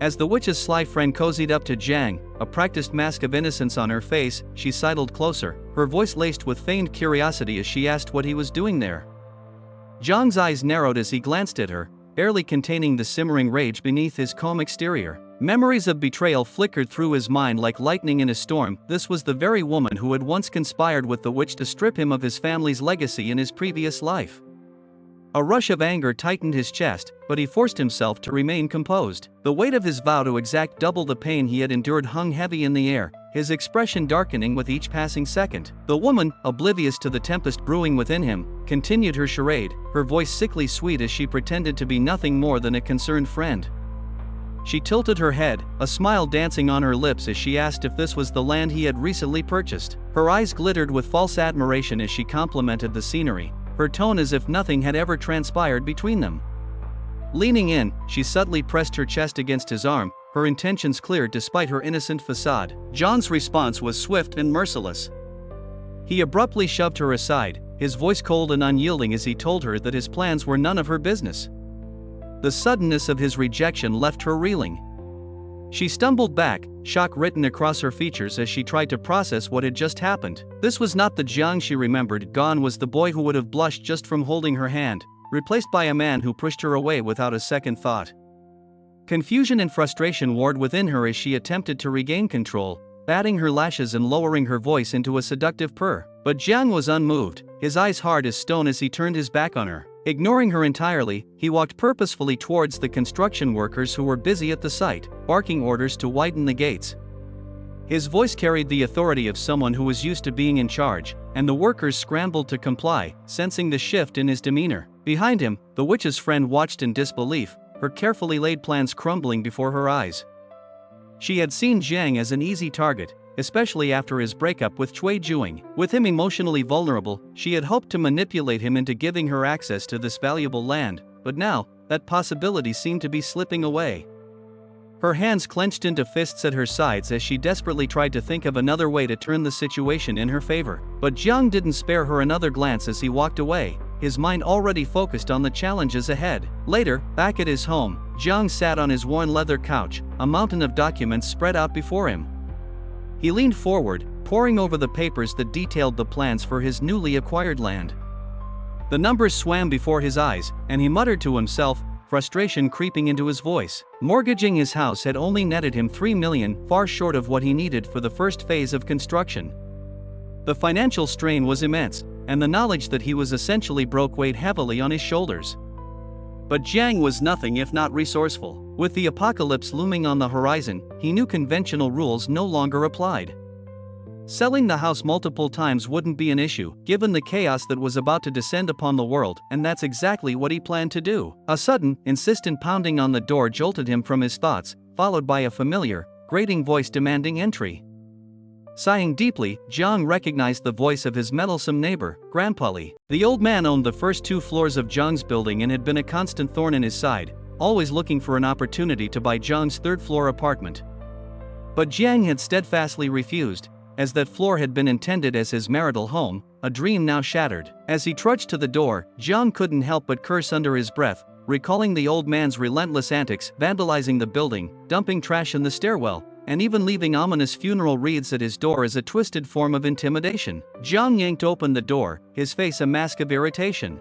As the witch's sly friend cozied up to Jiang, a practiced mask of innocence on her face, she sidled closer, her voice laced with feigned curiosity as she asked what he was doing there. Jiang's eyes narrowed as he glanced at her, barely containing the simmering rage beneath his calm exterior. Memories of betrayal flickered through his mind like lightning in a storm. This was the very woman who had once conspired with the witch to strip him of his family's legacy in his previous life. A rush of anger tightened his chest, but he forced himself to remain composed. The weight of his vow to exact double the pain he had endured hung heavy in the air, his expression darkening with each passing second. The woman, oblivious to the tempest brewing within him, continued her charade, her voice sickly sweet as she pretended to be nothing more than a concerned friend. She tilted her head, a smile dancing on her lips as she asked if this was the land he had recently purchased. Her eyes glittered with false admiration as she complimented the scenery, her tone as if nothing had ever transpired between them. Leaning in, she subtly pressed her chest against his arm, her intentions clear despite her innocent facade. John's response was swift and merciless. He abruptly shoved her aside, his voice cold and unyielding as he told her that his plans were none of her business. The suddenness of his rejection left her reeling. She stumbled back, shock written across her features as she tried to process what had just happened. This was not the Jiang she remembered. Gone was the boy who would have blushed just from holding her hand, replaced by a man who pushed her away without a second thought. Confusion and frustration warred within her as she attempted to regain control, batting her lashes and lowering her voice into a seductive purr. But Jiang was unmoved, his eyes hard as stone as he turned his back on her. Ignoring her entirely, he walked purposefully towards the construction workers who were busy at the site, barking orders to widen the gates. His voice carried the authority of someone who was used to being in charge, and the workers scrambled to comply, sensing the shift in his demeanor. Behind him, the witch's friend watched in disbelief, her carefully laid plans crumbling before her eyes. She had seen Jiang as an easy target, especially after his breakup with Cui Juing. With him emotionally vulnerable, she had hoped to manipulate him into giving her access to this valuable land, but now, that possibility seemed to be slipping away. Her hands clenched into fists at her sides as she desperately tried to think of another way to turn the situation in her favor. But Jiang didn't spare her another glance as he walked away, his mind already focused on the challenges ahead. Later, back at his home, Jiang sat on his worn leather couch, a mountain of documents spread out before him. He leaned forward, poring over the papers that detailed the plans for his newly acquired land. The numbers swam before his eyes, and he muttered to himself, frustration creeping into his voice. Mortgaging his house had only netted him $3 million, far short of what he needed for the first phase of construction. The financial strain was immense, and the knowledge that he was essentially broke weighed heavily on his shoulders. But Jiang was nothing if not resourceful. With the apocalypse looming on the horizon, he knew conventional rules no longer applied. Selling the house multiple times wouldn't be an issue, given the chaos that was about to descend upon the world, and that's exactly what he planned to do. A sudden, insistent pounding on the door jolted him from his thoughts, followed by a familiar, grating voice demanding entry. Sighing deeply, Jiang recognized the voice of his meddlesome neighbor, Grandpa Li. The old man owned the first 2 floors of Jiang's building and had been a constant thorn in his side, always looking for an opportunity to buy Jiang's 3rd-floor apartment. But Jiang had steadfastly refused, as that floor had been intended as his marital home, a dream now shattered. As he trudged to the door, Jiang couldn't help but curse under his breath, recalling the old man's relentless antics, vandalizing the building, dumping trash in the stairwell, and even leaving ominous funeral wreaths at his door as a twisted form of intimidation. Jiang yanked open the door, his face a mask of irritation.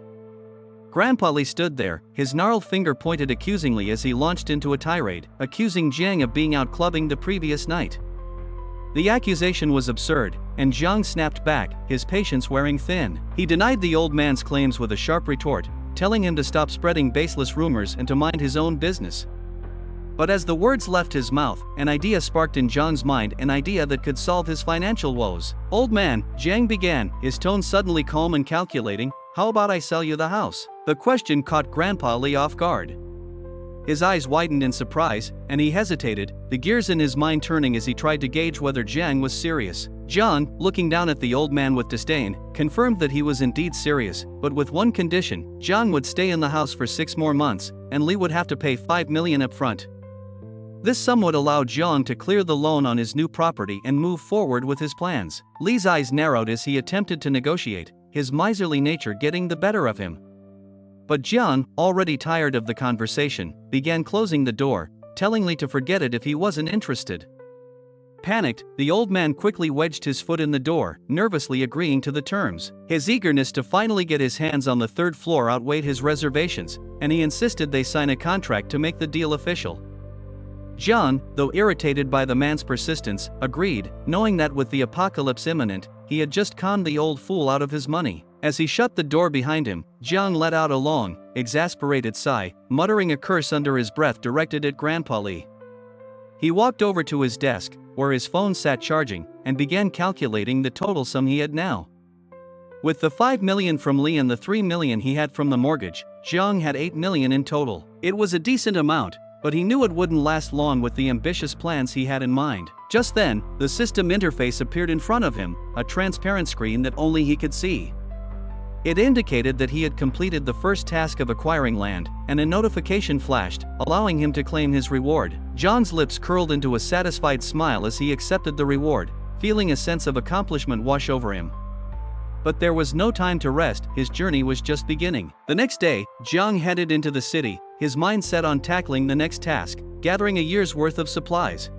Grandpa Li stood there, his gnarled finger pointed accusingly as he launched into a tirade, accusing Jiang of being out clubbing the previous night. The accusation was absurd, and Jiang snapped back, his patience wearing thin. He denied the old man's claims with a sharp retort, telling him to stop spreading baseless rumors and to mind his own business. But as the words left his mouth, an idea sparked in Jiang's mind, an idea that could solve his financial woes. "Old man," Jiang began, his tone suddenly calm and calculating, "how about I sell you the house?" The question caught Grandpa Li off guard. His eyes widened in surprise, and he hesitated, the gears in his mind turning as he tried to gauge whether Jiang was serious. Jiang, looking down at the old man with disdain, confirmed that he was indeed serious, but with one condition: Jiang would stay in the house for 6 more months, and Li would have to pay $5 million up front. This sum would allow Jiang to clear the loan on his new property and move forward with his plans. Li's eyes narrowed as he attempted to negotiate, his miserly nature getting the better of him. But Jiang, already tired of the conversation, began closing the door, tellingly to forget it if he wasn't interested. Panicked, the old man quickly wedged his foot in the door, nervously agreeing to the terms. His eagerness to finally get his hands on the third floor outweighed his reservations, and he insisted they sign a contract to make the deal official. Jiang, though irritated by the man's persistence, agreed, knowing that with the apocalypse imminent, he had just conned the old fool out of his money. As he shut the door behind him, Jiang let out a long, exasperated sigh, muttering a curse under his breath directed at Grandpa Li. He walked over to his desk, where his phone sat charging, and began calculating the total sum he had now. With the 5 million from Li and the 3 million he had from the mortgage, Jiang had 8 million in total. It was a decent amount, but he knew it wouldn't last long with the ambitious plans he had in mind. Just then, the system interface appeared in front of him, a transparent screen that only he could see. It indicated that he had completed the first task of acquiring land, and a notification flashed, allowing him to claim his reward. Jiang's lips curled into a satisfied smile as he accepted the reward, feeling a sense of accomplishment wash over him. But there was no time to rest, his journey was just beginning. The next day, Jiang headed into the city, his mind set on tackling the next task, gathering a year's worth of supplies.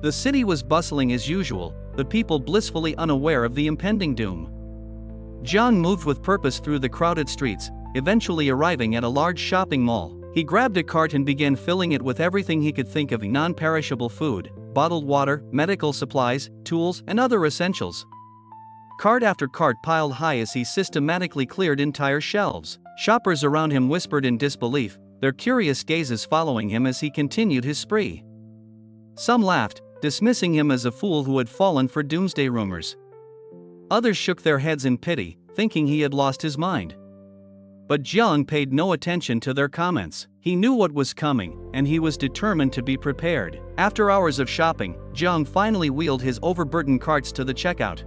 The city was bustling as usual, the people blissfully unaware of the impending doom. Jiang moved with purpose through the crowded streets, eventually arriving at a large shopping mall. He grabbed a cart and began filling it with everything he could think of: non-perishable food, bottled water, medical supplies, tools, and other essentials. Cart after cart piled high as he systematically cleared entire shelves. Shoppers around him whispered in disbelief, their curious gazes following him as he continued his spree. Some laughed, dismissing him as a fool who had fallen for doomsday rumors. Others shook their heads in pity, thinking he had lost his mind. But Jiang paid no attention to their comments. He knew what was coming, and he was determined to be prepared. After hours of shopping, Jiang finally wheeled his overburdened carts to the checkout.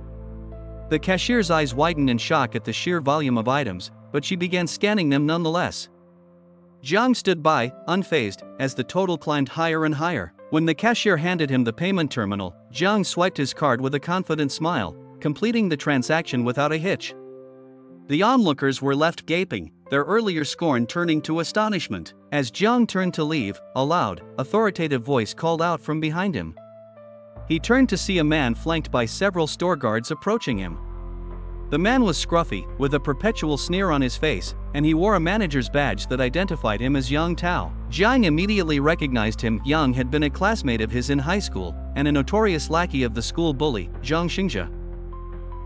The cashier's eyes widened in shock at the sheer volume of items, but she began scanning them nonetheless. Jiang stood by, unfazed, as the total climbed higher and higher. When the cashier handed him the payment terminal, Jiang swiped his card with a confident smile, completing the transaction without a hitch. The onlookers were left gaping, their earlier scorn turning to astonishment. As Jiang turned to leave, a loud, authoritative voice called out from behind him. He turned to see a man flanked by several store guards approaching him. The man was scruffy, with a perpetual sneer on his face, and he wore a manager's badge that identified him as Yang Tao. Jiang immediately recognized him. Yang had been a classmate of his in high school, and a notorious lackey of the school bully, Zhang Xingjia.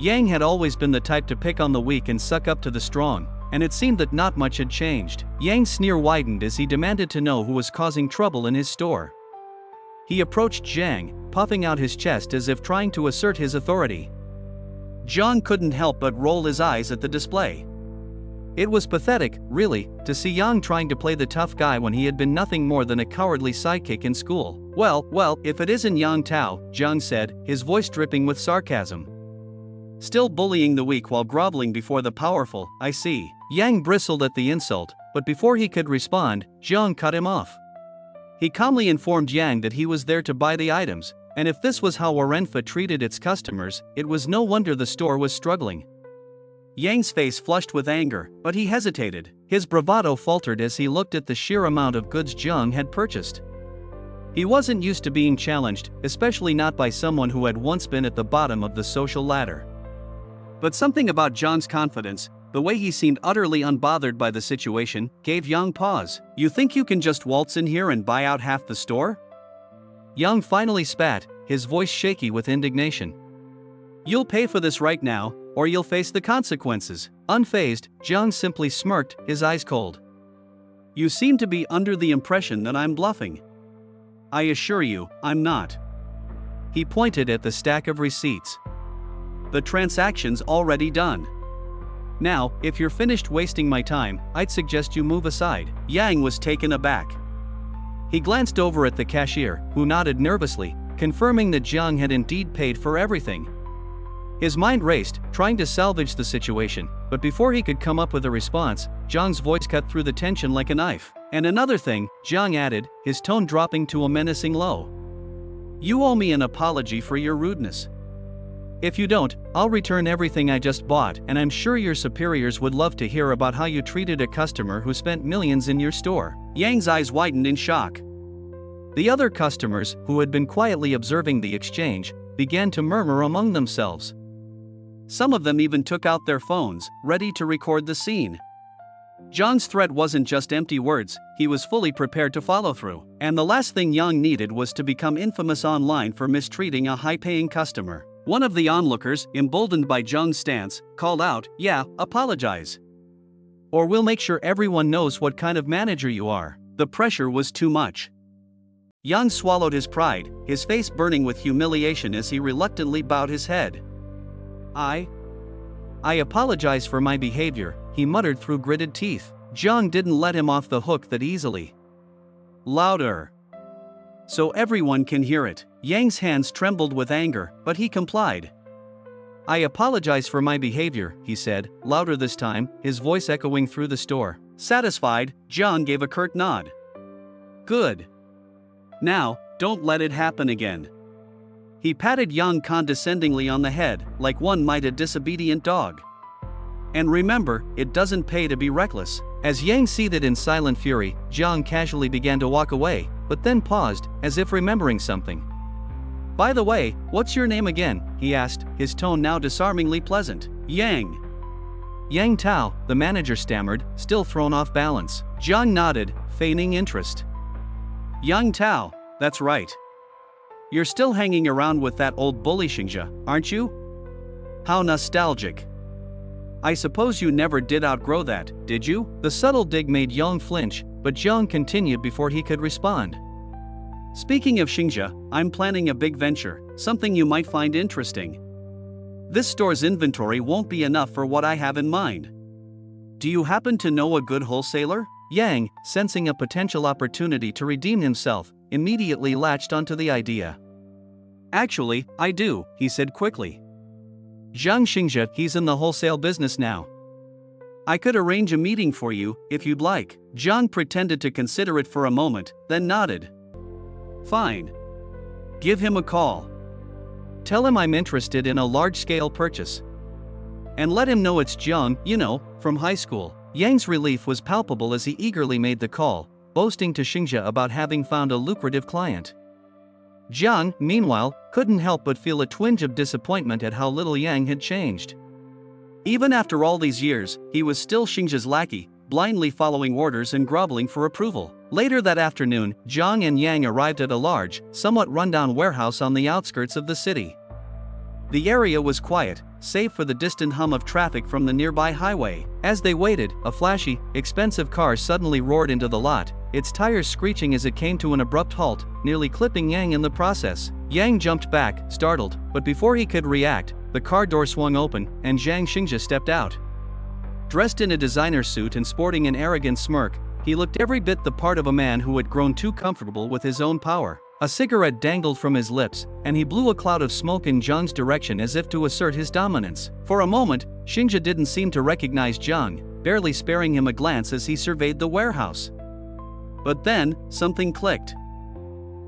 Yang had always been the type to pick on the weak and suck up to the strong, and it seemed that not much had changed. Yang's sneer widened as he demanded to know who was causing trouble in his store. He approached Jiang, puffing out his chest as if trying to assert his authority. Jiang couldn't help but roll his eyes at the display. It was pathetic, really, to see Yang trying to play the tough guy when he had been nothing more than a cowardly sidekick in school. Well, if it isn't Yang Tao, Jiang said, his voice dripping with sarcasm. Still bullying the weak while groveling before the powerful, I see. Yang bristled at the insult, but before he could respond, Jiang cut him off. He calmly informed Yang that he was there to buy the items, and if this was how Warenfa treated its customers, it was no wonder the store was struggling. Yang's face flushed with anger, but he hesitated. His bravado faltered as he looked at the sheer amount of goods Jiang had purchased. He wasn't used to being challenged, especially not by someone who had once been at the bottom of the social ladder. But something about Jiang's confidence, the way he seemed utterly unbothered by the situation, gave Yang pause. You think you can just waltz in here and buy out half the store? Yang finally spat, his voice shaky with indignation. You'll pay for this right now, or you'll face the consequences. Unfazed, Jiang simply smirked, his eyes cold. You seem to be under the impression that I'm bluffing. I assure you, I'm not. He pointed at the stack of receipts. The transaction's already done. Now, if you're finished wasting my time, I'd suggest you move aside. Yang was taken aback. He glanced over at the cashier, who nodded nervously, confirming that Jiang had indeed paid for everything. His mind raced, trying to salvage the situation, but before he could come up with a response, Jiang's voice cut through the tension like a knife. And another thing, Jiang added, his tone dropping to a menacing low. You owe me an apology for your rudeness. If you don't, I'll return everything I just bought, and I'm sure your superiors would love to hear about how you treated a customer who spent millions in your store. Yang's eyes widened in shock. The other customers, who had been quietly observing the exchange, began to murmur among themselves. Some of them even took out their phones, ready to record the scene. Zhang's threat wasn't just empty words, he was fully prepared to follow through, and the last thing Yang needed was to become infamous online for mistreating a high-paying customer. One of the onlookers, emboldened by Zhang's stance, called out, "Yeah, apologize. Or we'll make sure everyone knows what kind of manager you are." The pressure was too much. Yang swallowed his pride, his face burning with humiliation as he reluctantly bowed his head. I apologize for my behavior," he muttered through gritted teeth. Zhang didn't let him off the hook that easily. "Louder, so everyone can hear it." Yang's hands trembled with anger, but he complied. "I apologize for my behavior," he said, louder this time, his voice echoing through the store. Satisfied, Zhang gave a curt nod. "Good. Now, don't let it happen again." He patted Yang condescendingly on the head, like one might a disobedient dog. "And remember, it doesn't pay to be reckless." As Yang seethed in silent fury, Zhang casually began to walk away, but then paused, as if remembering something. "By the way, what's your name again?" he asked, his tone now disarmingly pleasant. "Yang." "Yang Tao," the manager stammered, still thrown off balance. Zhang nodded, feigning interest. "Yang Tao, that's right. You're still hanging around with that old bully Xingzhe, aren't you? How nostalgic. I suppose you never did outgrow that, did you?" The subtle dig made Yang flinch, but Zhang continued before he could respond. "Speaking of Xingzhe, I'm planning a big venture, something you might find interesting. This store's inventory won't be enough for what I have in mind. Do you happen to know a good wholesaler?" Yang, sensing a potential opportunity to redeem himself, immediately latched onto the idea. "Actually, I do," he said quickly. "Zhang Xingzhe, he's in the wholesale business now. I could arrange a meeting for you, if you'd like." Zhang pretended to consider it for a moment, then nodded. "Fine. Give him a call. Tell him I'm interested in a large-scale purchase. And let him know it's Zhang, from high school." Yang's relief was palpable as he eagerly made the call, boasting to Xingzhe about having found a lucrative client. Zhang, meanwhile, couldn't help but feel a twinge of disappointment at how little Yang had changed. Even after all these years, he was still Xingzhe's lackey, blindly following orders and groveling for approval. Later that afternoon, Zhang and Yang arrived at a large, somewhat rundown warehouse on the outskirts of the city. The area was quiet, save for the distant hum of traffic from the nearby highway. As they waited, a flashy, expensive car suddenly roared into the lot, its tires screeching as it came to an abrupt halt, nearly clipping Yang in the process. Yang jumped back, startled, but before he could react, the car door swung open, and Zhang Xingzhe stepped out. Dressed in a designer suit and sporting an arrogant smirk, he looked every bit the part of a man who had grown too comfortable with his own power. A cigarette dangled from his lips, and he blew a cloud of smoke in Zhang's direction as if to assert his dominance. For a moment, Xingzhe didn't seem to recognize Zhang, barely sparing him a glance as he surveyed the warehouse. But then, something clicked.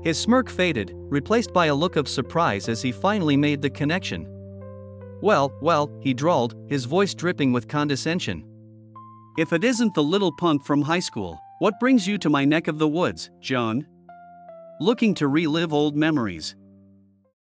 His smirk faded, replaced by a look of surprise as he finally made the connection. Well, he drawled, his voice dripping with condescension. "If it isn't the little punk from high school, what brings you to my neck of the woods, Zhang? Looking to relive old memories?"